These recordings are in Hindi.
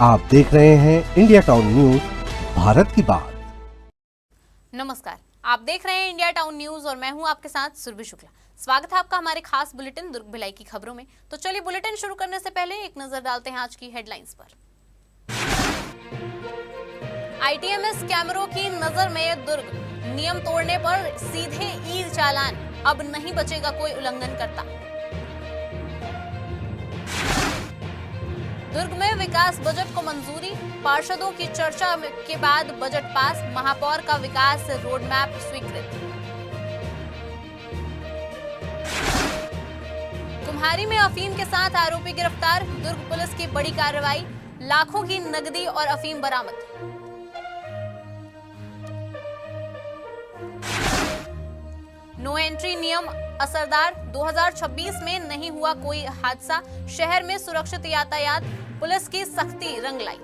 आप देख रहे हैं इंडिया टाउन न्यूज, भारत की बात। नमस्कार, आप देख रहे हैं इंडिया टाउन न्यूज और मैं हूं आपके साथ सुरभि शुक्ला। स्वागत है आपका हमारे खास बुलेटिन दुर्ग भिलाई की खबरों में। तो चलिए बुलेटिन शुरू करने से पहले एक नजर डालते हैं आज की हेडलाइंस पर। आईटीएमएस कैमरों की नजर में दुर्ग, नियम तोड़ने पर सीधे ई चालान, अब नहीं बचेगा कोई उल्लंघन करता। दुर्ग में विकास बजट को मंजूरी, पार्षदों की चर्चा के बाद बजट पास, महापौर का विकास रोडमैप स्वीकृत। कुम्हारी में अफीम के साथ आरोपी गिरफ्तार, दुर्ग पुलिस की बड़ी कार्रवाई, लाखों की नकदी और अफीम बरामद। नो एंट्री नियम असरदार, 2026 में नहीं हुआ कोई हादसा, शहर में सुरक्षित यातायात, पुलिस की सख्ती रंग लाई।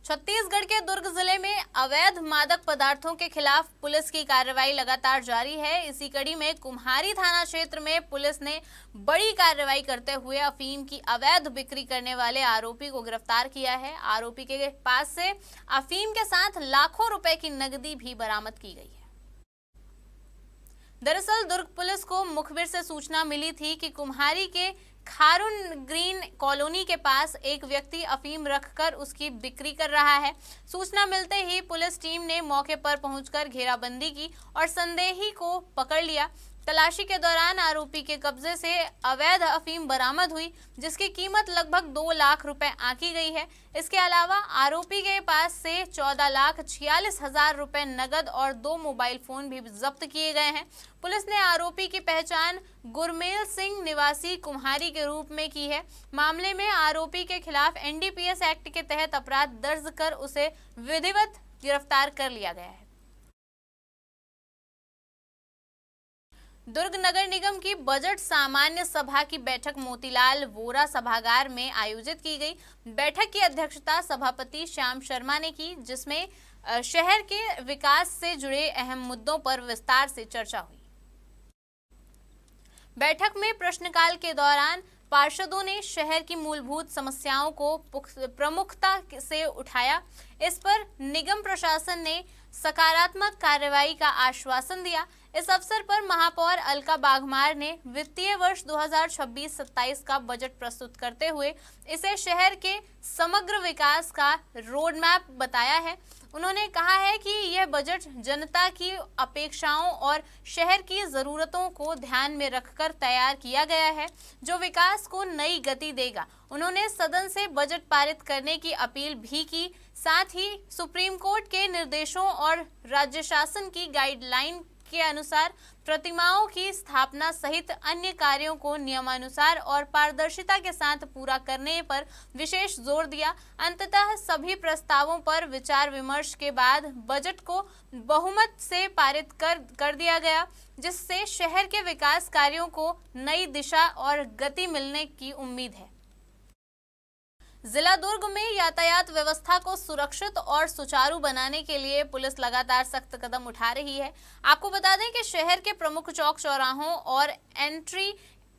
छत्तीसगढ़ के दुर्ग जिले में अवैध मादक पदार्थों के खिलाफ पुलिस की कार्रवाई लगातार जारी है। इसी कड़ी में कुम्हारी थाना क्षेत्र में पुलिस ने बड़ी कार्रवाई करते हुए अफीम की अवैध बिक्री करने वाले आरोपी को गिरफ्तार किया है। आरोपी के पास से अफीम के साथ लाखों रुपए की नकदी भी बरामद की गई है। दरअसल दुर्ग पुलिस को मुखबिर से सूचना मिली थी कि कुम्हारी के खारून ग्रीन कॉलोनी के पास एक व्यक्ति अफीम रखकर उसकी बिक्री कर रहा है। सूचना मिलते ही पुलिस टीम ने मौके पर पहुंचकर घेराबंदी की और संदेही को पकड़ लिया। तलाशी के दौरान आरोपी के कब्जे से अवैध अफीम बरामद हुई, जिसकी कीमत लगभग 2 लाख रुपए आंकी गई है। इसके अलावा आरोपी के पास से 14,46,000 रुपए नगद और 2 मोबाइल फोन भी जब्त किए गए हैं। पुलिस ने आरोपी की पहचान गुरमेल सिंह निवासी कुम्हारी के रूप में की है। मामले में आरोपी के खिलाफ एनडीपीएस एक्ट के तहत अपराध दर्ज कर उसे विधिवत गिरफ्तार कर लिया गया है। दुर्ग नगर निगम की बजट सामान्य सभा की बैठक मोतीलाल वोरा सभागार में आयोजित की गई। बैठक की अध्यक्षता सभापति श्याम शर्मा ने की, जिसमें शहर के विकास से जुड़े अहम मुद्दों पर विस्तार से चर्चा हुई। बैठक में प्रश्नकाल के दौरान पार्षदों ने शहर की मूलभूत समस्याओं को प्रमुखता से उठाया। इस पर निगम प्रशासन ने सकारात्मक कार्रवाई का आश्वासन दिया। इस अवसर पर महापौर अलका बाघमार ने वित्तीय वर्ष 2026-27 का बजट प्रस्तुत करते हुए इसे शहर के समग्र विकास का रोडमैप बताया है। उन्होंने कहा है कि यह बजट जनता की अपेक्षाओं और शहर की जरूरतों को ध्यान में रखकर तैयार किया गया है, जो विकास को नई गति देगा। उन्होंने सदन से बजट पारित करने की अपील भी की। साथ ही सुप्रीम कोर्ट के निर्देशों और राज्य शासन की गाइडलाइन के अनुसार प्रतिमाओं की स्थापना सहित अन्य कार्यों को नियमानुसार और पारदर्शिता के साथ पूरा करने पर विशेष जोर दिया। अंततः सभी प्रस्तावों पर विचार विमर्श के बाद बजट को बहुमत से पारित कर दिया गया, जिससे शहर के विकास कार्यों को नई दिशा और गति मिलने की उम्मीद है। जिला दुर्ग में यातायात व्यवस्था को सुरक्षित और सुचारू बनाने के लिए पुलिस लगातार सख्त कदम उठा रही है। आपको बता दें कि शहर के प्रमुख चौक चौराहों और एंट्री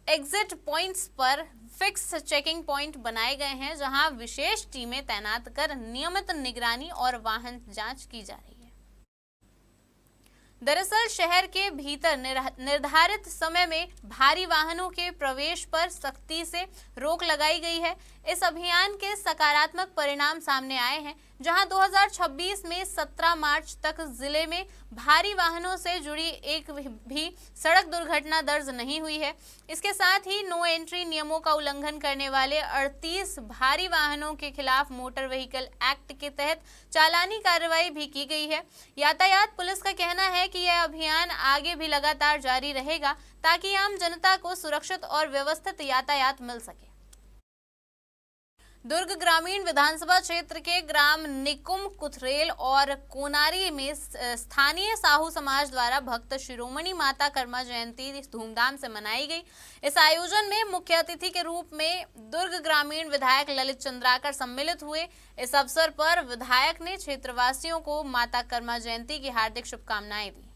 एग्जिट पॉइंट्स पर फिक्स चेकिंग पॉइंट बनाए गए हैं, जहां विशेष टीमें तैनात कर नियमित निगरानी और वाहन जांच की जा रही है। दरअसल शहर के भीतर निर्धारित समय में भारी वाहनों के प्रवेश पर सख्ती से रोक लगाई गई है। इस अभियान के सकारात्मक परिणाम सामने आए हैं, जहां 2026 में 17 मार्च तक जिले में भारी वाहनों से जुड़ी एक भी सड़क दुर्घटना दर्ज नहीं हुई है। इसके साथ ही नो एंट्री नियमों का उल्लंघन करने वाले 38 भारी वाहनों के खिलाफ मोटर व्हीकल एक्ट के तहत चालानी कार्रवाई भी की गई है। यातायात पुलिस का कहना है कि यह अभियान आगे भी लगातार जारी रहेगा, ताकि आम जनता को सुरक्षित और व्यवस्थित यातायात मिल सके। दुर्ग ग्रामीण विधानसभा क्षेत्र के ग्राम निकुम कुथरेल और कोनारी में स्थानीय साहू समाज द्वारा भक्त शिरोमणि माता कर्मा जयंती धूमधाम से मनाई गई। इस आयोजन में मुख्य अतिथि के रूप में दुर्ग ग्रामीण विधायक ललित चंद्राकर सम्मिलित हुए। इस अवसर पर विधायक ने क्षेत्रवासियों को माता कर्मा जयंती की हार्दिक शुभकामनाएं दी।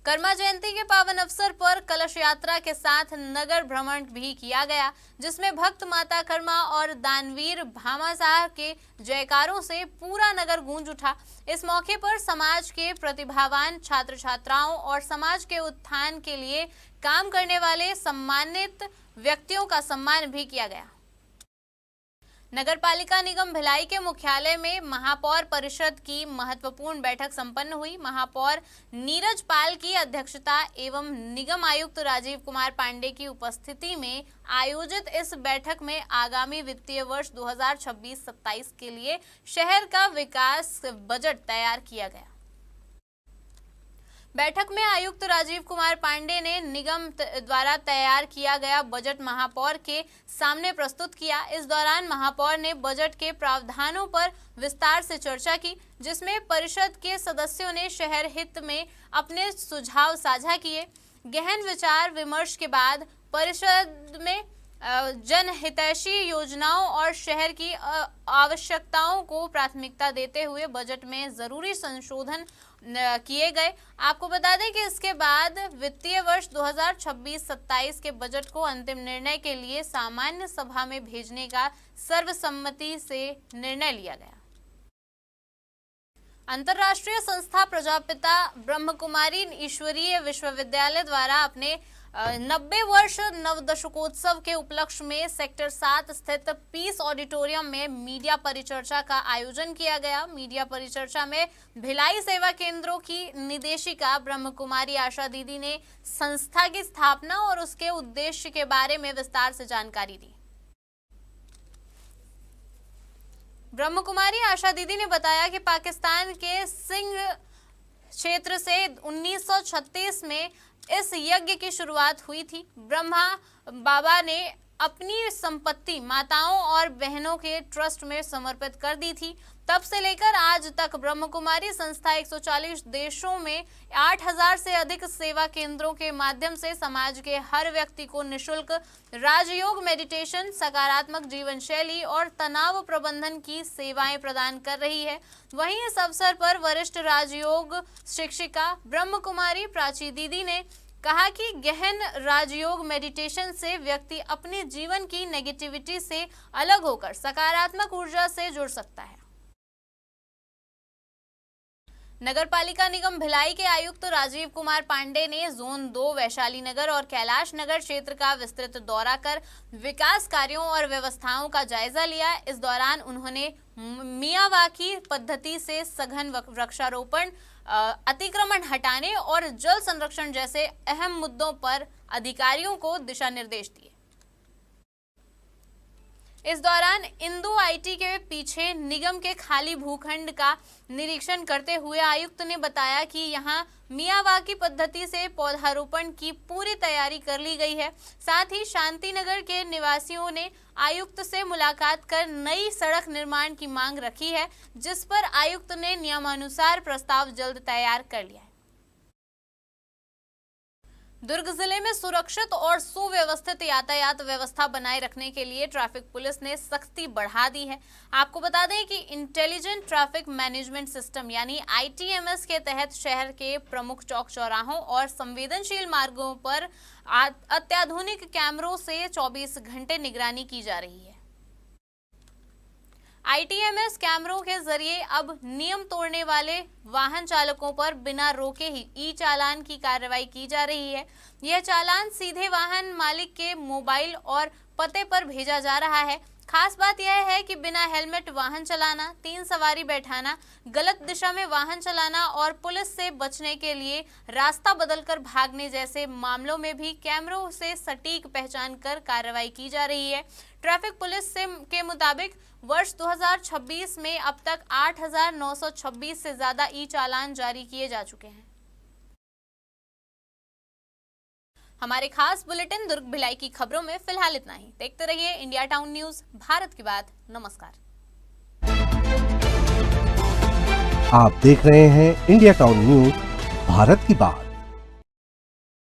कर्मा जयंती के पावन अवसर पर कलश यात्रा के साथ नगर भ्रमण भी किया गया, जिसमें भक्त माता कर्मा और दानवीर भामाशाह के जयकारों से पूरा नगर गूंज उठा। इस मौके पर समाज के प्रतिभावान छात्र छात्राओं और समाज के उत्थान के लिए काम करने वाले सम्मानित व्यक्तियों का सम्मान भी किया गया। नगर पालिका निगम भिलाई के मुख्यालय में महापौर परिषद की महत्वपूर्ण बैठक संपन्न हुई। महापौर नीरज पाल की अध्यक्षता एवं निगम आयुक्त राजीव कुमार पांडे की उपस्थिति में आयोजित इस बैठक में आगामी वित्तीय वर्ष 2026-27 के लिए शहर का विकास बजट तैयार किया गया। बैठक में आयुक्त राजीव कुमार पांडे ने निगम द्वारा तैयार किया गया बजट महापौर के सामने प्रस्तुत किया। इस दौरान महापौर ने बजट के प्रावधानों पर विस्तार से चर्चा की, जिसमें परिषद के सदस्यों ने शहर हित में अपने सुझाव साझा किए। गहन विचार विमर्श के बाद परिषद में जनहितैषी योजनाओं और शहर की आवश्यकताओं को प्राथमिकता देते हुए बजट में जरूरी संशोधन किए गए। आपको बता दें कि इसके बाद वित्तीय वर्ष 2026-27 के बजट को अंतिम निर्णय के लिए सामान्य सभा में भेजने का सर्वसम्मति से निर्णय लिया गया। अंतर्राष्ट्रीय संस्था प्रजापिता ब्रह्मकुमारी ईश्वरीय विश्वविद्यालय द्वारा अपने 90 वर्ष नवदशकोत्सव के उपलक्ष्य में सेक्टर 7 स्थित पीस ऑडिटोरियम में मीडिया परिचर्चा का आयोजन किया गया। मीडिया परिचर्चा में भिलाई सेवा केंद्रों की निदेशिका ब्रह्मकुमारी आशा दीदी ने संस्था की स्थापना और उसके उद्देश्य के बारे में विस्तार से जानकारी दी। ब्रह्मकुमारी आशा दीदी ने बताया कि पाकिस्तान के सिंध क्षेत्र से 1936 में इस यज्ञ की शुरुआत हुई थी। ब्रह्मा बाबा ने अपनी संपत्ति माताओं और बहनों के ट्रस्ट में समर्पित कर दी थी। तब से लेकर आज तक ब्रह्मकुमारी संस्था 140 देशों में 8000 से अधिक सेवा केंद्रों के माध्यम से समाज के हर व्यक्ति को निशुल्क राजयोग, मेडिटेशन, सकारात्मक जीवन शैली और तनाव प्रबंधन की सेवाएं प्रदान कर रही है। वहीं इस अवसर पर वरिष्ठ राजयोग शिक्षिका ब्रह्मकुमारी प्राची दीदी ने कहा कि गहन राजयोग मेडिटेशन से व्यक्ति अपने जीवन की नेगेटिविटी से अलग होकर सकारात्मक ऊर्जा से जुड़ सकता है। नगर पालिका निगम भिलाई के आयुक्त राजीव कुमार पांडे ने जोन 2 वैशाली नगर और कैलाश नगर क्षेत्र का विस्तृत दौरा कर विकास कार्यों और व्यवस्थाओं का जायजा लिया। इस दौरान उन्होंने मियावाकी पद्धति से सघन वृक्षारोपण, अतिक्रमण हटाने और जल संरक्षण जैसे अहम मुद्दों पर अधिकारियों को दिशा निर्देश दिए। इस दौरान इंदु आईटी के पीछे निगम के खाली भूखंड का निरीक्षण करते हुए आयुक्त ने बताया कि यहां मियावाकी पद्धति से पौधारोपण की पूरी तैयारी कर ली गई है। साथ ही शांति नगर के निवासियों ने आयुक्त से मुलाकात कर नई सड़क निर्माण की मांग रखी है, जिस पर आयुक्त ने नियमानुसार प्रस्ताव जल्द तैयार कर लिया है। दुर्ग जिले में सुरक्षित और सुव्यवस्थित यातायात व्यवस्था बनाए रखने के लिए ट्रैफिक पुलिस ने सख्ती बढ़ा दी है। आपको बता दें कि इंटेलिजेंट ट्रैफिक मैनेजमेंट सिस्टम यानी ITMS के तहत शहर के प्रमुख चौक चौराहों और संवेदनशील मार्गों पर अत्याधुनिक कैमरों से 24 घंटे निगरानी की जा रही है। ITMS कैमरों के जरिए अब नियम तोड़ने वाले वाहन चालकों पर बिना रोके ही ई-चालान की कार्रवाई की जा रही है। यह चालान सीधे वाहन मालिक के मोबाइल और पते पर भेजा जा रहा है। खास बात यह है कि बिना हेलमेट वाहन चलाना, 3 सवारी बैठाना, गलत दिशा में वाहन चलाना और पुलिस से बचने के लिए रास्ता बदलकर भागने जैसे मामलों में भी कैमरों से सटीक पहचान कर कार्रवाई की जा रही है। ट्रैफिक पुलिस के मुताबिक वर्ष 2026 में अब तक 8,926 से ज्यादा ई-चालान जारी किए जा चुके हैं। हमारे खास बुलेटिन दुर्ग भिलाई की खबरों में फिलहाल इतना ही। देखते रहिए इंडिया टाउन न्यूज, भारत की बात। नमस्कार। आप देख रहे हैं इंडिया टाउन न्यूज, भारत की बात।